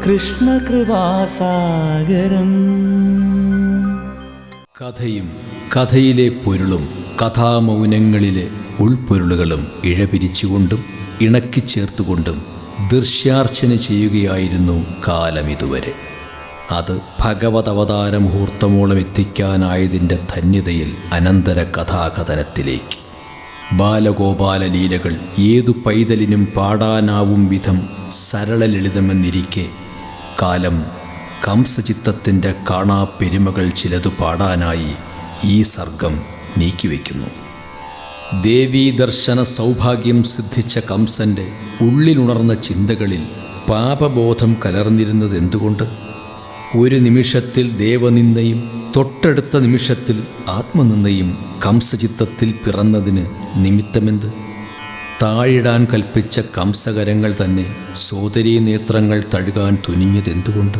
കൃഷ്ണകൃപാസാഗരം. കഥയും കഥയിലെ പൊരുളും കഥാമൗനങ്ങളിലെ ഉൾപ്പൊരുളുകളും ഇഴപിരിച്ചുകൊണ്ടും ഇണക്കിച്ചേർത്തുകൊണ്ടും ദൃശ്യാർച്ചന ചെയ്യുകയായിരുന്നു കാലമിതുവരെ. അത് ഭഗവതവതാര മുഹൂർത്തമോളം എത്തിക്കാനായതിൻ്റെ ധന്യതയിൽ അനന്തര കഥാകഥനത്തിലേക്ക്. ബാലഗോപാല ലീലകൾ ഏതു പൈതലിനും പാടാനാവും വിധം സരളലളിതമെന്നിരിക്കെ കാലം കംസചിത്തത്തിൻ്റെ കാണാപ്പെരുമകൾ ചിലതു പാടാനായി ഈ സർഗം നീക്കിവെക്കുന്നു. ദേവീദർശന സൗഭാഗ്യം സിദ്ധിച്ച കംസൻ്റെ ഉള്ളിലുണർന്ന ചിന്തകളിൽ പാപബോധം കലർന്നിരുന്നത് എന്തുകൊണ്ട്? ഒരു നിമിഷത്തിൽ ദേവനിന്ദയും തൊട്ടടുത്ത നിമിഷത്തിൽ ആത്മനിന്ദയും കംസചിത്തത്തിൽ പിറന്നതിന് നിമിത്തമെന്ത്? താഴിടാൻ കൽപ്പിച്ച കംസകരങ്ങൾ തന്നെ സോദരീ നേത്രങ്ങൾ തഴുകാൻ തുനിഞ്ഞതെന്തുകൊണ്ട്?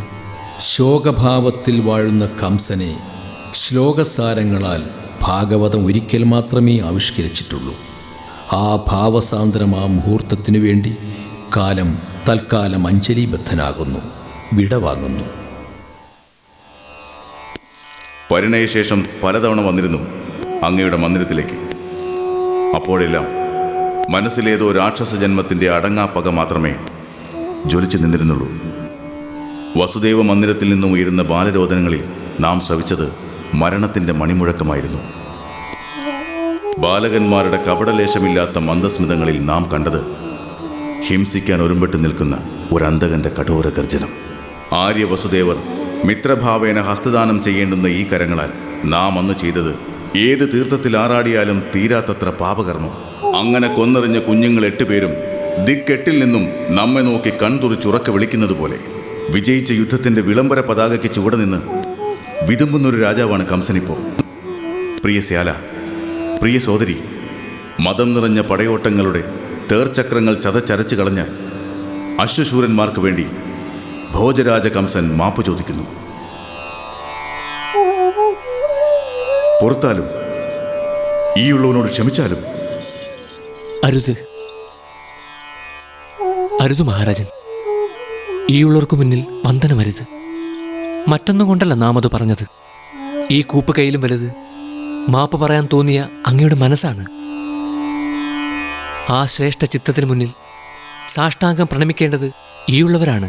ശോകഭാവത്തിൽ വാഴുന്ന കംസനെ ശ്ലോകസാരങ്ങളാൽ ഭാഗവതം ഒരിക്കൽ മാത്രമേ ആവിഷ്കരിച്ചിട്ടുള്ളൂ. ആ ഭാവസാന്ദ്രം ആ മുഹൂർത്തത്തിനു വേണ്ടി കാലം തൽക്കാലം അഞ്ജലിബദ്ധനാകുന്നു, വിടവാങ്ങുന്നു. പരിണയശേഷം പലതവണ വന്നിരുന്നു അങ്ങയുടെ മന്ദിരത്തിലേക്ക്. അപ്പോഴെല്ലാം മനസ്സിലേതോ രാക്ഷസ ജന്മത്തിൻ്റെ അടങ്ങാപ്പക മാത്രമേ ജ്വലിച്ചു നിന്നിരുന്നുള്ളൂ. വസുദേവ മന്ദിരത്തിൽ നിന്നും ഉയരുന്ന ബാലരോദനങ്ങളിൽ നാം ശ്രവിച്ചത് മരണത്തിൻ്റെ മണിമുഴക്കമായിരുന്നു. ബാലകന്മാരുടെ കപടലേശമില്ലാത്ത മന്ദസ്മിതങ്ങളിൽ നാം കണ്ടത് ഹിംസിക്കാൻ ഒരുമ്പെട്ട് നിൽക്കുന്ന ഒരന്തകൻ്റെ കഠോര ഗർജനം. ആര്യ വസുദേവർ മിത്രഭാവേന ഹസ്തദാനം ചെയ്യേണ്ടുന്ന ഈ കരങ്ങളാൽ നാം അന്ന് ചെയ്തത് ഏത് തീർത്ഥത്തിൽ ആറാടിയാലും തീരാത്തത്ര പാപകർമ്മം. അങ്ങനെ കൊന്നെറിഞ്ഞ കുഞ്ഞുങ്ങൾ 8 പേരും ദിക്കെട്ടിൽ നിന്നും നമ്മെ നോക്കി കൺതുറിച്ചുറക്കെ വിളിക്കുന്നത് പോലെ വിജയിച്ച യുദ്ധത്തിൻ്റെ വിളംബര പതാകയ്ക്ക് ചുവടെ നിന്ന് വിതുമ്പുന്നൊരു രാജാവാണ് കംസനിപ്പോൾ. പ്രിയ ശ്യാല, പ്രിയ സോദരി, മതം നിറഞ്ഞ പടയോട്ടങ്ങളുടെ തേർചക്രങ്ങൾ ചതച്ചരച്ചു കളഞ്ഞ അശ്വശൂരന്മാർക്ക് വേണ്ടി ഭോജരാജ കംസൻ മാപ്പ് ചോദിക്കുന്നു. പുറത്താലും ഈ ഉള്ളവനോട് ക്ഷമിച്ചാലും. അരുത്, അരുത് മഹാരാജൻ. ഈ ഉള്ളവർക്ക് മുന്നിൽ വന്ദനമരുത്. മറ്റൊന്നും കൊണ്ടല്ല നാം അത് പറഞ്ഞത്. ഈ കൂപ്പ് കയ്യിലും വലുത് മാപ്പ് പറയാൻ തോന്നിയ അങ്ങയുടെ മനസ്സാണ്. ആ ശ്രേഷ്ഠ ചിത്തത്തിന് മുന്നിൽ സാഷ്ടാംഗം പ്രണമിക്കേണ്ടത് ഈ ഉള്ളവരാണ്.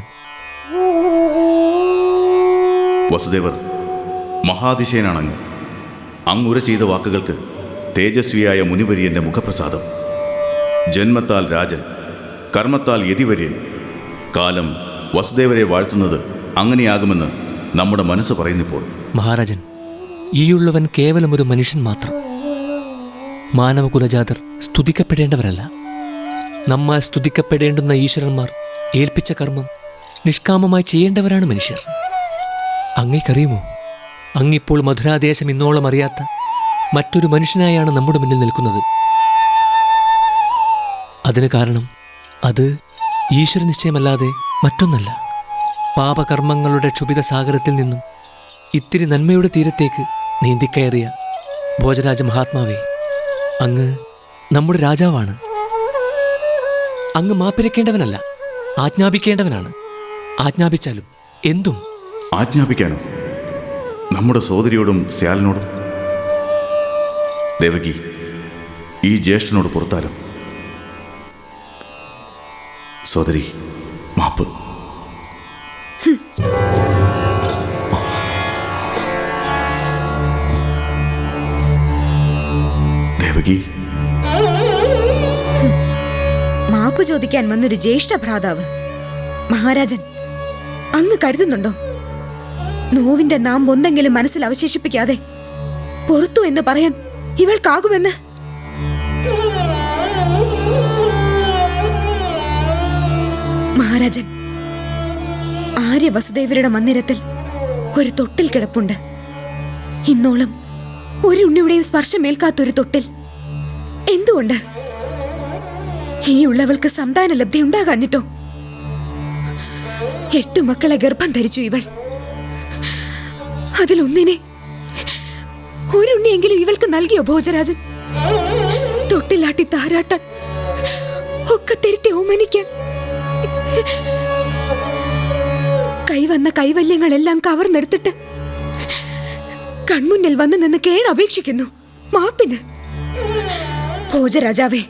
വസുദേവർ, മഹാതിശയനാണങ്ങ്. അങ്ങുര ചെയ്ത വാക്കുകൾക്ക് തേജസ്വിയായ മുനിവര്യൻ്റെ മുഖപ്രസാദം. ജന്മത്താൽ രാജൻ, കർമ്മത്താൽ യതിവര്യൻ. കാലം വസുദേവരെ വാഴ്ത്തുന്നത് അങ്ങനെയാകുമെന്ന് നമ്മുടെ മനസ്സ് പറയുന്നിപ്പോൾ. മഹാരാജൻ, ഈയുള്ളവൻ കേവലം ഒരു മനുഷ്യൻ മാത്രം. മാനവകുലജാതർ സ്തുതിക്കപ്പെടേണ്ടവരല്ല. നമ്മാൽ സ്തുതിക്കപ്പെടേണ്ടുന്ന ഈശ്വരന്മാർ ഏൽപ്പിച്ച കർമ്മം നിഷ്കാമമായി ചെയ്യേണ്ടവരാണ് മനുഷ്യർ. അങ്ങേക്കറിയുമോ, അങ്ങിപ്പോൾ മധുരാദേശം ഇന്നോളം അറിയാത്ത മറ്റൊരു മനുഷ്യനായാണ് നമ്മുടെ മുന്നിൽ നിൽക്കുന്നത്. അതിന് കാരണം അത് ഈശ്വര നിശ്ചയമല്ലാതെ മറ്റൊന്നല്ല. പാപകർമ്മങ്ങളുടെ ക്ഷുഭിത സാഗരത്തിൽ നിന്നും ഇത്തിരി നന്മയുടെ തീരത്തേക്ക് നീന്തിക്കയറിയ ഭോജരാജ മഹാത്മാവേ, അങ്ങ് നമ്മുടെ രാജാവാണ്. അങ്ങ് മാപ്പിരക്കേണ്ടവനല്ല, ആജ്ഞാപിക്കേണ്ടവനാണ്. ആജ്ഞാപിച്ചാലും എന്തും. ആജ്ഞാപിക്കാനോ? നമ്മുടെ സോദരിയോടും ശ്യാലനോടും? ദേവകി, ഈ ജ്യേഷ്ഠനോട് പുറത്താലും. സോദരി, മാപ്പ്. ദേവകി, മാപ്പ് ചോദിക്കാൻ വന്നൊരു ജ്യേഷ്ഠ ഭ്രാതാവ്. മഹാരാജൻ, അങ്ങ് കരുതുന്നുണ്ടോ നോവിന്റെ നാം ഒന്നെങ്കിലും മനസ്സിൽ അവശേഷിപ്പിക്കാതെ പുറത്തു എന്ന് പറയാൻ ഇവൾക്കാകുമെന്ന്? മഹാരാജൻ, ആര്യ വസുദേവരുടെ മന്ദിരത്തിൽ ഒരു തൊട്ടിൽ കിടപ്പുണ്ട്. ഇന്നോളം ഒരു ഉണ്ണിയുടെയും സ്പർശമേൽക്കാത്തൊരു തൊട്ടിൽ. എന്തുകൊണ്ട്? ഈ ഉള്ളവൾക്ക് സന്താന ലബ്ധി ഉണ്ടാകാഞ്ഞിട്ടോ? 8 മക്കളെ ഗർഭം ധരിച്ചു ഇവൾ. അതിലൊന്നിനെ, ഒരുണ്ണിയെങ്കിലും ഇവൾക്ക് നൽകിയോ ഭോജരാജൻ? തൊട്ടിലാട്ടി താരാട്ടാൻ, ഒക്കെ തിരുത്തി ഓമനിക്കാൻ. കൈവന്ന കൈവല്യങ്ങളെല്ലാം കവർന്നെടുത്തിട്ട് കൺമുന്നിൽ വന്നു നിന്ന് കേണപേക്ഷിക്കുന്നു മാപ്പിന്. ഭോജരാജാവേ,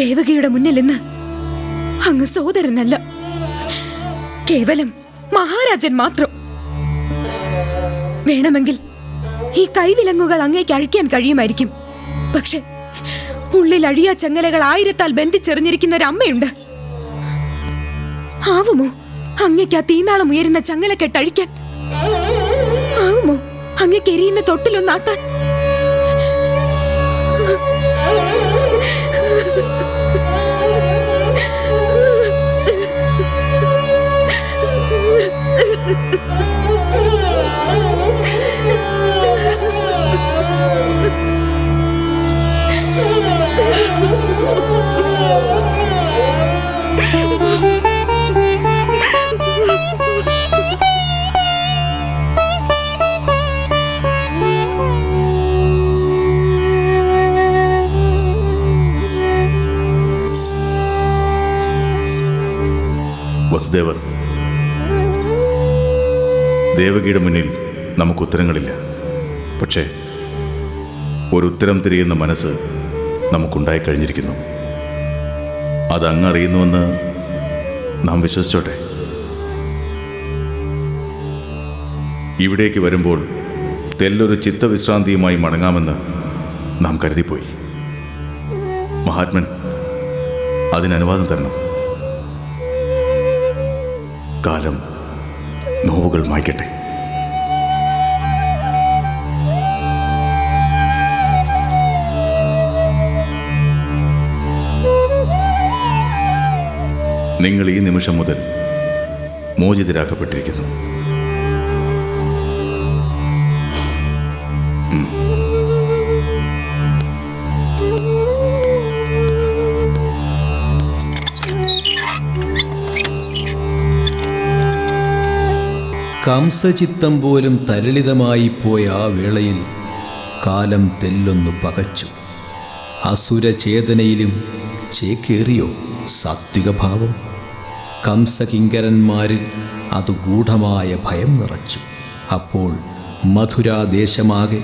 ദേവകിയുടെ മുന്നിൽ നിന്ന് അങ്ങ് സോദരനല്ല, കേവലം മഹാരാജൻ മാത്രം. വേണമെങ്കിൽ ഈ കൈവിലങ്ങുകൾ അങ്ങേക്ക് അഴിക്കാൻ കഴിയുമായിരിക്കും. പക്ഷെ ഉള്ളിൽ അഴിയാ ചങ്ങലകൾ 1000-ആൽ ബന്ധിച്ചെറിഞ്ഞിരിക്കുന്ന ഒരു അമ്മയുണ്ട്. ആവുമോ അങ്ങേക്ക് ആ തീനാളം ഉയരുന്ന ചങ്ങലക്കെട്ടഴിക്കാൻ? ആവുമോ അങ്ങേക്ക് എരിയുന്ന തൊട്ടിലൊന്നാട്ടാൻ? വസുദേവർ, ദേവകിയുടെ മുന്നിൽ നമുക്ക് ഉത്തരങ്ങളില്ല. പക്ഷേ ഒരു ഉത്തരം തിരിയുന്ന മനസ്സ് നമുക്കുണ്ടായിക്കഴിഞ്ഞിരിക്കുന്നു. അത് അങ്ങ് അറിയുന്നുവെന്ന് നാം വിശ്വസിച്ചോട്ടെ. ഇവിടേക്ക് വരുമ്പോൾ തെല്ലൊരു ചിത്തവിശ്രാന്തിയുമായി മടങ്ങാമെന്ന് നാം കരുതിപ്പോയി. മഹാത്മൻ അതിനനുവാദം തരണം. കാലം നോവുകൾ മായ്ക്കട്ടെ. നിങ്ങൾ ഈ നിമിഷം മുതൽ മോചിതരാക്കപ്പെട്ടിരിക്കുന്നു. കംസചിത്തം പോലും തരളിതമായി പോയ ആ വേളയിൽ കാലം തെല്ലൊന്നു പകച്ചു. അസുരചേതനയിലും ചേക്കേറിയോ സാത്വികഭാവം? കംസകിങ്കരന്മാരിൽ അത് ഗൂഢമായ ഭയം നിറച്ചു. അപ്പോൾ മധുരാദേശമാകെ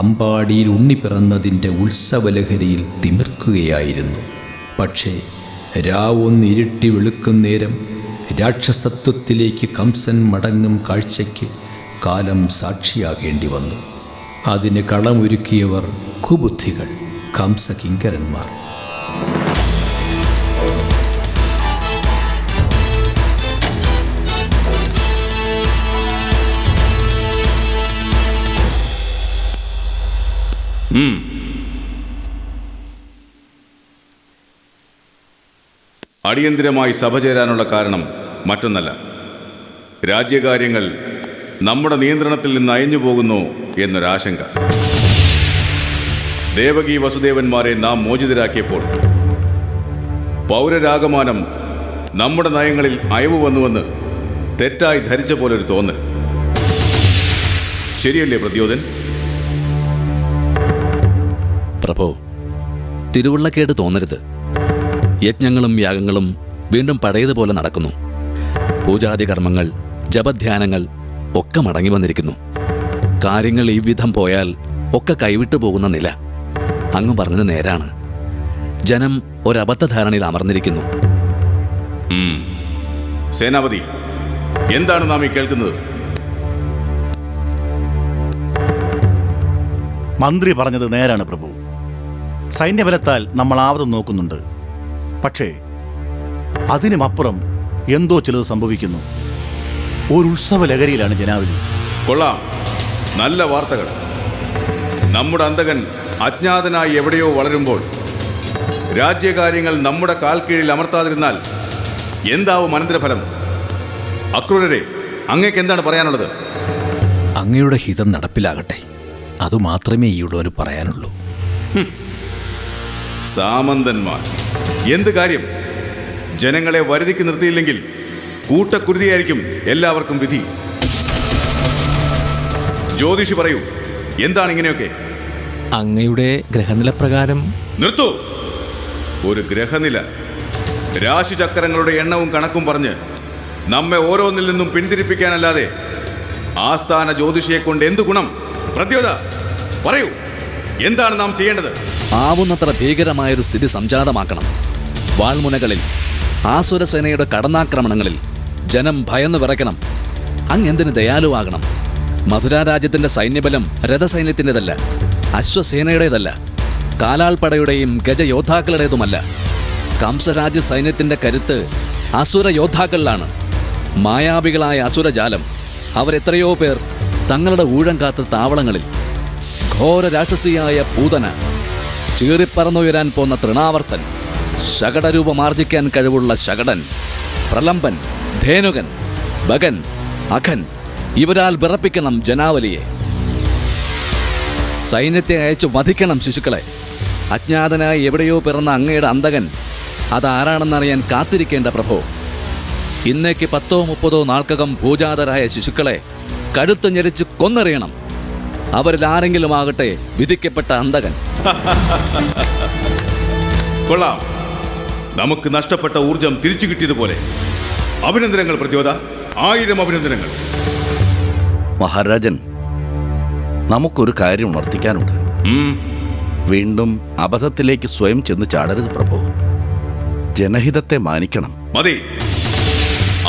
അമ്പാടിയിൽ ഉണ്ണി പിറന്നതിൻ്റെ ഉത്സവലഹരിയിൽ തിമിർക്കുകയായിരുന്നു. പക്ഷേ രാവൊന്ന് ഇരുട്ടി വെളുക്കുന്നേരം രാക്ഷസത്വത്തിലേക്ക് കംസൻ മടങ്ങും കാഴ്ചയ്ക്ക് കാലം സാക്ഷിയാകേണ്ടി വന്നു. അതിന് കളമൊരുക്കിയവർ കുബുദ്ധികൾ, കംസകിങ്കരന്മാർ. അടിയന്തിരമായി സഭ ചേരാനുള്ള കാരണം മറ്റൊന്നല്ല. രാജ്യകാര്യങ്ങൾ നമ്മുടെ നിയന്ത്രണത്തിൽ നിന്ന് അയഞ്ഞു പോകുന്നു എന്നൊരാശങ്ക. ദേവകി വസുദേവന്മാരെ നാം മോചിതരാക്കിയപ്പോൾ പൗരരാഗമാനം നമ്മുടെ നയങ്ങളിൽ അയവ് വന്നുവെന്ന് തെറ്റായി ധരിച്ച പോലൊരു തോന്നൽ. ശരിയല്ലേ പ്രദ്യോതൻ? പ്രഭോ, തിരുവുള്ളക്കേട് തോന്നരുത്. യജ്ഞങ്ങളും യാഗങ്ങളും വീണ്ടും പഴയതുപോലെ നടക്കുന്നു. പൂജാതി കർമ്മങ്ങൾ, ജപധ്യാനങ്ങൾ ഒക്കെ മടങ്ങി വന്നിരിക്കുന്നു. കാര്യങ്ങൾ ഈ വിധം പോയാൽ ഒക്കെ കൈവിട്ടു പോകുന്ന നില. അങ്ങ് പറഞ്ഞത് നേരാണ്. ജനം ഒരബദ്ധധാരണയിൽ അമർന്നിരിക്കുന്നു. സേനാപതി, എന്താണ് നാം ഈ കേൾക്കുന്നത്? മന്ത്രി പറഞ്ഞത് നേരാണ് പ്രഭു. സൈന്യബലത്താൽ നമ്മൾ ആവതം നോക്കുന്നുണ്ട്. പക്ഷേ അതിനുമപ്പുറം എന്തോ ചിലത് സംഭവിക്കുന്നു. ഒരു ഉത്സവ ലഹരിയിലാണ് ജനാവലി. കൊള്ളാം, നല്ല വാർത്തകൾ. നമ്മുടെ അന്തകൻ അജ്ഞാതനായി എവിടെയോ വളരുമ്പോൾ രാജ്യകാര്യങ്ങൾ നമ്മുടെ കാൽ കീഴിൽ അമർത്താതിരുന്നാൽ എന്താവും അനന്തരഫലം? അക്രൂരരെ, അങ്ങേക്ക് എന്താണ് പറയാനുള്ളത്? അങ്ങയുടെ ഹിതം നടപ്പിലാകട്ടെ, അതുമാത്രമേ ഈയുള്ളവന് പറയാനുള്ളൂ. സാമന്തന്മാർ, എന്ത് കാര്യം? ജനങ്ങളെ വരുതിക്ക് നിർത്തിയില്ലെങ്കിൽ കൂട്ടക്കുരുതിയായിരിക്കും എല്ലാവർക്കും വിധി. ജ്യോതിഷി പറയൂ, എന്താണ് ഇങ്ങനെയൊക്കെ? അങ്ങയുടെ ഗ്രഹനില പ്രകാരം. നിർത്തൂ! ഒരു ഗ്രഹനില, രാശിചക്രങ്ങളുടെ എണ്ണവും കണക്കും പറഞ്ഞ് നമ്മെ ഓരോന്നിൽ നിന്നും പിന്തിരിപ്പിക്കാനല്ലാതെ ആസ്ഥാന ജ്യോതിഷിയെ കൊണ്ട് എന്തു ഗുണം? പ്രത്യോത പറയൂ, എന്താണ് നാം ചെയ്യേണ്ടത്? ആവുന്നത്ര ഭീകരമായൊരു സ്ഥിതി സംജാതമാക്കണം. വാൾമുനകളിൽ ആസുരസേനയുടെ കടന്നാക്രമണങ്ങളിൽ ജനം ഭയന്നു വിറയ്ക്കണം. അങ്ങെന്തിന് ദയാലുവാകണം? മധുരാരാജ്യത്തിന്റെ സൈന്യബലം രഥസൈന്യത്തിൻ്റെതല്ല, അശ്വസേനയുടേതല്ല, കാലാൾപ്പടയുടെയും ഗജയോദ്ധാക്കളുടേതുമല്ല. കംസരാജ്യ സൈന്യത്തിന്റെ കരുത്ത് അസുര യോദ്ധാക്കളിലാണ്. മായാവികളായ അസുരജാലം, അവരെത്രയോ പേർ തങ്ങളുടെ ഊഴം കാത്ത താവളങ്ങളിൽ. ഘോര രാക്ഷസിയായ പൂതന, ചീറിപ്പറന്നുയരാൻ പോന്ന തൃണാവർത്തൻ, ശകടരൂപമാർജിക്കാൻ കഴിവുള്ള ശകടൻ, പ്രലംബൻ, ധേനുകൻ, ബകൻ, അഖൻ, ഇവരാൽ വിറപ്പിക്കണം ജനാവലിയെ. സൈന്യത്തെ അയച്ചു വധിക്കണം ശിശുക്കളെ. അജ്ഞാതനായി എവിടെയോ പിറന്ന അങ്ങയുടെ അന്തകൻ അതാരാണെന്നറിയാൻ കാത്തിരിക്കേണ്ട പ്രഭോ. ഇന്നേക്ക് 10-30 നാൾക്കകം പൂജാതരായ ശിശുക്കളെ കഴുത്ത് ഞെരിച്ച് കൊന്നെറിയണം. അവരിൽ ആരെങ്കിലും ആകട്ടെ വിധിക്കപ്പെട്ട അന്തകൻ. കൊള്ളാം, നമുക്ക് നഷ്ടപ്പെട്ട ഊർജം തിരിച്ചു കിട്ടിയതുപോലെ. അഭിനന്ദനങ്ങൾ പ്രത്യോത, 1000 അഭിനന്ദനങ്ങൾ. മഹാരാജൻ, നമുക്കൊരു കാര്യം ഉണർത്തിക്കാനുണ്ട്. വീണ്ടും അബദ്ധത്തിലേക്ക് സ്വയം ചെന്ന് ചാടരുത് പ്രഭു. ജനഹിതത്തെ മാനിക്കണം. മതി,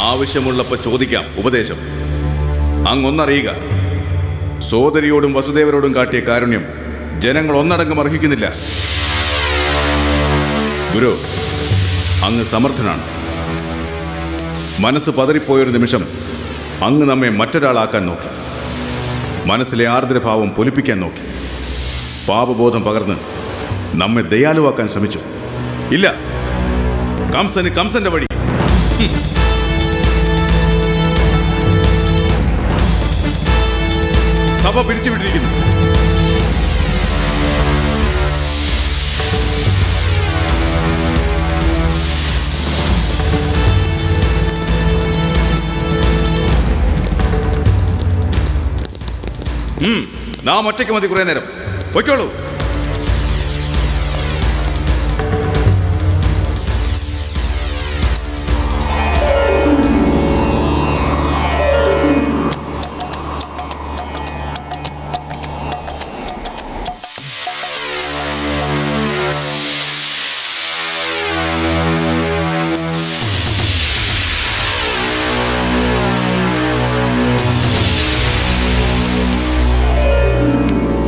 ആവശ്യമുള്ളപ്പോൾ ചോദിക്കാം ഉപദേശം. അങ്ങൊന്നറിയുക, സോദരിയോടും വസുദേവരോടും കാട്ടിയ കാരുണ്യം ജനങ്ങൾ ഒന്നടങ്കം അർഹിക്കുന്നില്ല. ഗുരു, അങ്ങ് സമർത്ഥനാണ്. മനസ്സ് പതറിപ്പോയൊരു നിമിഷം അങ്ങ് നമ്മെ മറ്റൊരാളാക്കാൻ നോക്കി. മനസ്സിലെ ആർദ്രഭാവം പൊലിപ്പിക്കാൻ നോക്കി. പാപബോധം പകർന്ന് നമ്മെ ദയാലുവാക്കാൻ ശ്രമിച്ചു. ഇല്ല, കംസന് കംസന്റെ വഴി. സഭ പിരിച്ചുവിട്ടിരിക്കുന്നു. നാം ഒറ്റയ്ക്ക് മതി കുറെ നേരം. പൊയ്ക്കോളൂ.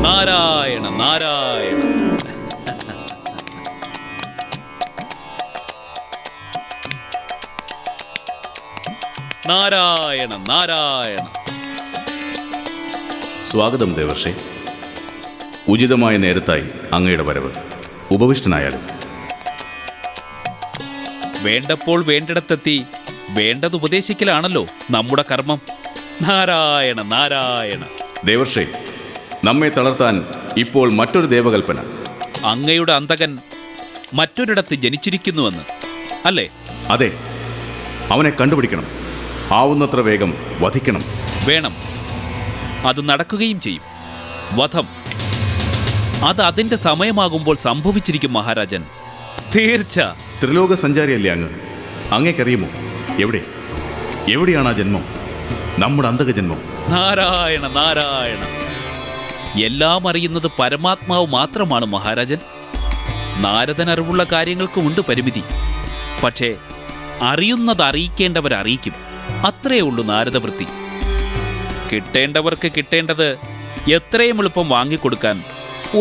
നാരായണ നാരായണ. നാരായണ നാരായണ. സ്വാഗതം ദേവർഷേ. ഉചിതമായ നേരത്തായി അങ്ങയുടെ വരവ്. ഉപവിഷ്ടനായാലും. വേണ്ടപ്പോൾ വേണ്ടിടത്തെത്തി വേണ്ടത് ഉപദേശിക്കലാണല്ലോ നമ്മുടെ കർമ്മം. നാരായണ നാരായണ. ദേവർഷേ, നമ്മെ തളർത്താൻ ഇപ്പോൾ മറ്റൊരു ദേവകൽപ്പന. അങ്ങയുടെ അന്തകൻ മറ്റൊരിടത്ത് ജനിച്ചിരിക്കുന്നുവെന്ന് അല്ലേ? അതെ, അവനെ കണ്ടുപിടിക്കണം. ആവുന്നത്ര വേഗം വധിക്കണം. വേണം, അത് നടക്കുകയും ചെയ്യും. വധം അത് അതിൻ്റെ സമയമാകുമ്പോൾ സംഭവിച്ചിരിക്കും മഹാരാജൻ. തീർച്ച. ത്രിലോക സഞ്ചാരിയല്ലേ അങ്ങ്? അങ്ങേക്കറിയുമോ എവിടെയാണ് ആ ജന്മം? നമ്മുടെ അന്തക ജന്മം. നാരായണ നാരായണ. എല്ലാം അറിയുന്നത് പരമാത്മാവ് മാത്രമാണ് മഹാരാജൻ. നാരദൻ അറിവുള്ള കാര്യങ്ങൾക്കുമുണ്ട് പരിമിതി. പക്ഷേ അറിയുന്നത് അറിയിക്കേണ്ടവരറിയിക്കും. അത്രയേ ഉള്ളൂ നാരദവൃത്തി. കിട്ടേണ്ടവർക്ക് കിട്ടേണ്ടത് എത്രയും എളുപ്പം വാങ്ങിക്കൊടുക്കാൻ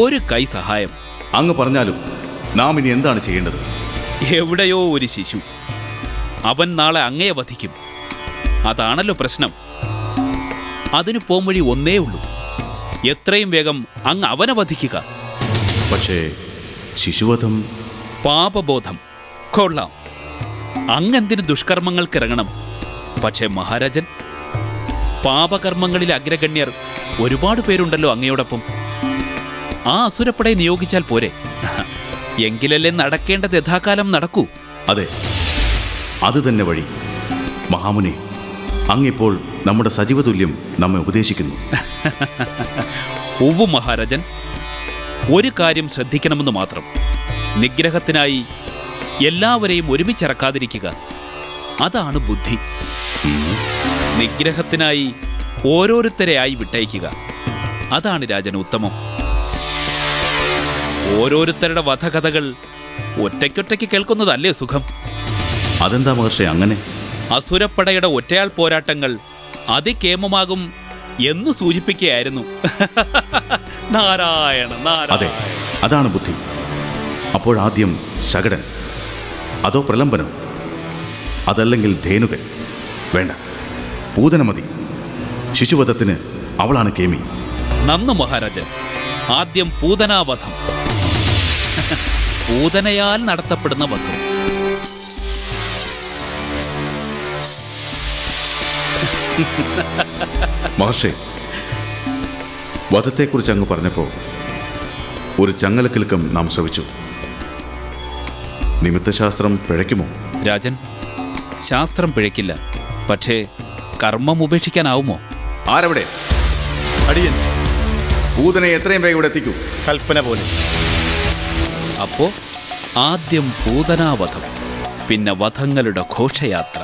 ഒരു കൈ സഹായം. അങ്ങ് പറഞ്ഞാലും നാം ഇനി എന്താണ് ചെയ്യേണ്ടത്? എവിടെയോ ഒരു ശിശു, അവൻ നാളെ അങ്ങയെ വധിക്കും. അതാണല്ലോ പ്രശ്നം. അതിന് പോംവഴി ഒന്നേ ഉള്ളൂ. എത്രയും വേഗം അങ്ങ് അവനെ വധിക്കുക. പക്ഷേ ശിശുവധം. പാപബോധം കൊള്ളാം. അങ്ങെന്തിന് ദുഷ്കർമ്മങ്ങൾക്കിറങ്ങണം? പക്ഷേ മഹാരാജൻ, പാപകർമ്മങ്ങളിൽ അഗ്രഗണ്യർ ഒരുപാട് പേരുണ്ടല്ലോ അങ്ങയോടൊപ്പം. ആ അസുരപ്പടയെ നിയോഗിച്ചാൽ പോരെ? എങ്കിലല്ലേ നടക്കേണ്ടത് യഥാകാലം നടക്കൂ. അതെ, അത് തന്നെ വഴി. മഹാമുനി, അങ്ങിപ്പോൾ നമ്മുടെ സജീവതുല്യം നമ്മെ ഉപദേശിക്കുന്നു. ഉവ്വു മഹാരാജൻ. ഒരു കാര്യം ശ്രദ്ധിക്കണമെന്ന് മാത്രം. നിഗ്രഹത്തിനായി എല്ലാവരെയും ഒരുമിച്ചിറക്കാതിരിക്കുക. അതാണ് ബുദ്ധി. നിഗ്രഹത്തിനായി ഓരോരുത്തരെയായി വിട്ടയക്കുക. അതാണ് രാജന് ഉത്തമം. ഓരോരുത്തരുടെ വധകഥകൾ ഒറ്റയ്ക്കൊറ്റയ്ക്ക് കേൾക്കുന്നതല്ലേ സുഖം? അതെന്താ മഹർഷി അങ്ങനെ? അസുരപ്പടയുടെ ഒറ്റയാൾ പോരാട്ടങ്ങൾ അതികേമമാകും എന്ന് സൂചിപ്പിക്കുകയായിരുന്നു. നാരായണ അതെ, നാരായണ. അതാണ് ബുദ്ധി. അപ്പോഴാദ്യം ശകടൻ, അതോ പ്രലംബനം, അതല്ലെങ്കിൽ ധേനുകൻ? വേണ്ട, പൂതന മതി. ശിശുവധത്തിന് അവളാണ് കേമി. നന്നു മഹാരാജൻ. ആദ്യം പൂതനാവധം. പൂതനയാൽ നടത്തപ്പെടുന്ന വധം. മഹർഷി, വധത്തെക്കുറിച്ച് അങ്ങ് പറഞ്ഞപ്പോൾ ഒരു ചങ്ങലക്കിലുക്കം നാം ശ്രവിച്ചു. നിമിത്തശാസ്ത്രം പിഴയ്ക്കുമോ? രാജൻ, ശാസ്ത്രം പിഴയ്ക്കില്ല. പക്ഷേ കർമ്മം ഉപേക്ഷിക്കാനാവുമോ? ആരവിടെ? അടിയൻ. പൂതനെ എത്രയും വേഗം ഇവിടെ എത്തിക്കൂ. കൽപ്പന പോലെ. അപ്പോ ആദ്യം പൂതനാവധം, പിന്നെ വധങ്ങളുടെ ഘോഷയാത്ര.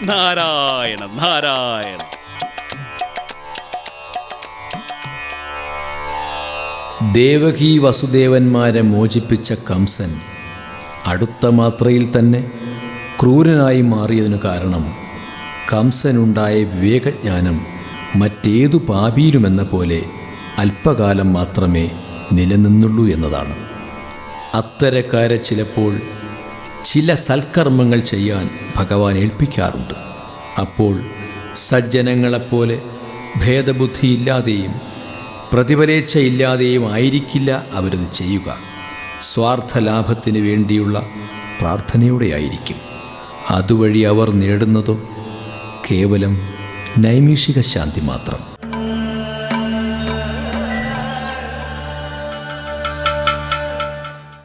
നാരായണ നാരായണ. ദേവകീ വസുദേവന്മാരെ മോചിപ്പിച്ച കംസൻ അടുത്ത മാത്രയിൽ തന്നെ ക്രൂരനായി മാറിയതിനു കാരണം കംസനുണ്ടായ വിവേകജ്ഞാനം മറ്റേതു പാപീരുമെന്ന പോലെ അല്പകാലം മാത്രമേ നിലനിന്നുള്ളൂ എന്നതാണ്. അത്തരക്കാരെ ചിലപ്പോൾ ചില സൽക്കർമ്മങ്ങൾ ചെയ്യാൻ ഭഗവാൻ ഏൽപ്പിക്കാറുണ്ട്. അപ്പോൾ സജ്ജനങ്ങളെപ്പോലെ ഭേദബുദ്ധിയില്ലാതെയും പ്രതിഫലേച്ഛയില്ലാതെയും ആയിരിക്കില്ല അവരത് ചെയ്യുക. സ്വാർത്ഥലാഭത്തിന് വേണ്ടിയുള്ള പ്രാർത്ഥനയോടെയായിരിക്കും. അതുവഴി അവർ നേടുന്നതോ കേവലം നൈമിഷിക ശാന്തി മാത്രം.